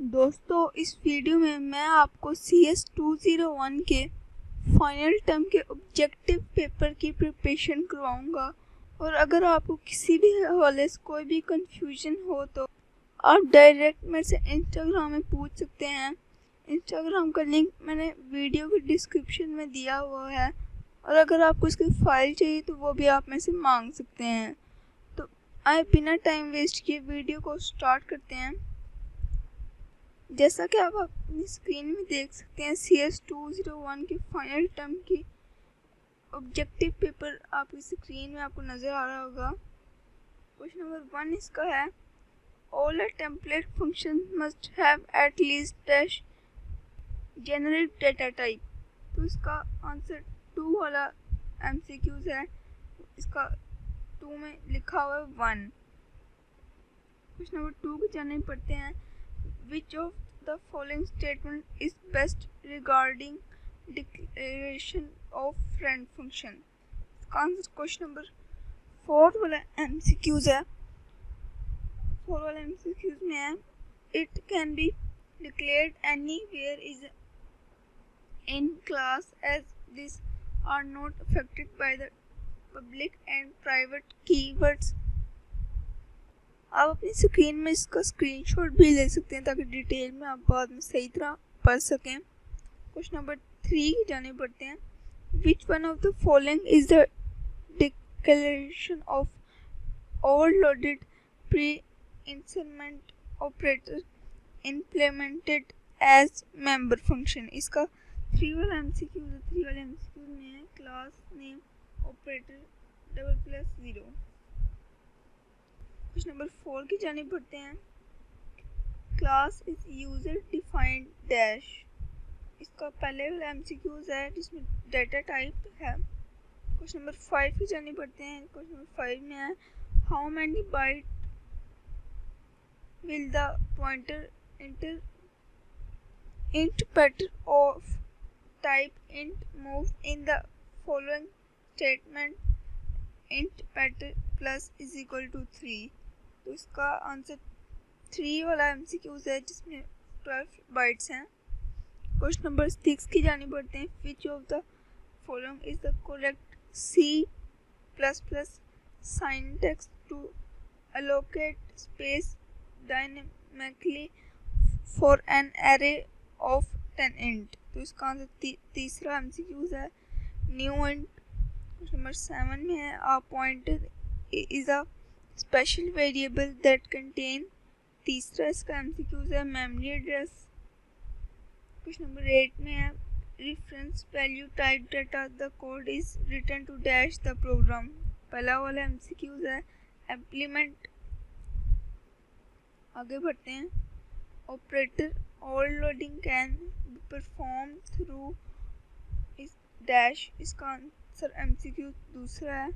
दोस्तों, इस वीडियो में मैं आपको CS201 के फाइनल टर्म के ऑब्जेक्टिव पेपर की प्रिपरेशन करवाऊंगा। और अगर आपको किसी भी हवाले से कोई भी कंफ्यूजन हो तो आप डायरेक्ट मेरे से इंस्टाग्राम में पूछ सकते हैं। इंस्टाग्राम का लिंक मैंने वीडियो के डिस्क्रिप्शन में दिया हुआ है, और अगर आपको इसकी फाइल चाहिए तो वो भी आप मेरे से मांग सकते हैं। तो आए बिना टाइम वेस्ट किए वीडियो को स्टार्ट करते हैं। जैसा कि आप अपनी स्क्रीन में देख सकते हैं, CS201 के फाइनल टर्म की ऑब्जेक्टिव पेपर आपकी स्क्रीन में आपको नज़र आ रहा होगा। क्वेश्चन नंबर 1 इसका है, all template function must have at least dash generic data type. तो इसका आंसर 2 वाला MCQs है। इसका 2 में लिखा हुआ है 1। क्वेश्चन नंबर 2 को जानने पड़ते हैं, which of the following statement is best regarding declaration of friend function। इसका आंसर क्वेश्चन नंबर 4 वाला MCQs है। 4 वाला MCQs में है, it can be declared anywhere is in class as these are not affected by the public and private keywords। आप अपनी screen में इसका स्क्रीनशॉट भी ले सकते हैं ताकि डिटेल में आप बाद में सही तरह पढ़ सकें। क्वेश्चन नंबर 3 जाने पड़ते हैं, which one of the following is the declaration of overloaded pre increment operator implemented as member function. इसका 3 वाला MCQ है। 3 वाले MCQ में है, class name operator $0। Question number 4 की जाने पड़ते हैं, class is user defined dash. इसका पहले वाला MCQs है जिसमें डेटा टाइप है। क्वेश्चन नंबर 5 की जाने पड़ते हैं। क्वेश्चन नंबर 5 में है, how many byte will the pointer inter int ptr of type int move in the following statement int ptr plus is equal to 3। तो इसका आंसर 3 वाला MCQs है जिसमें 12 बाइट्स हैं। क्वेश्चन नंबर 6 की जानी पड़ते हैं, which of the following is the correct C++ syntax to allocate space dynamically for an array of 10 int। तो इसका आंसर तीसरा MCQs है, न्यू इंट। क्वेश्चन नंबर 7 में है, a pointer is a special variable that contain। तीसरा इसका MCQs है, memory address. Question number 8 में है, reference value type data the code is written to dash the program। पहला वाला MCQs है, implement। आगे बढ़ते हैं, operator overloading can perform through इस डैश। इसका आंसर MCQ दूसरा है,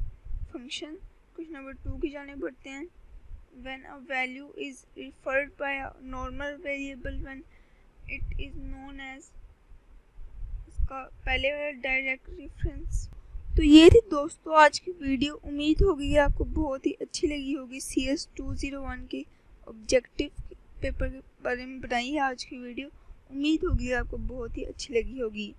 फंक्शन। क्वेश्चन नंबर 2 की जाने पड़ते हैं, when a value is referred by a normal variable when it is known as। इसका पहले वाला डायरेक्ट रेफरेंस। तो ये थी दोस्तों आज की वीडियो। उम्मीद होगी कि आपको बहुत ही अच्छी लगी होगी। CS201 के ऑब्जेक्टिव पेपर के बारे में बनाई है आज की वीडियो। उम्मीद होगी आपको बहुत ही अच्छी लगी होगी।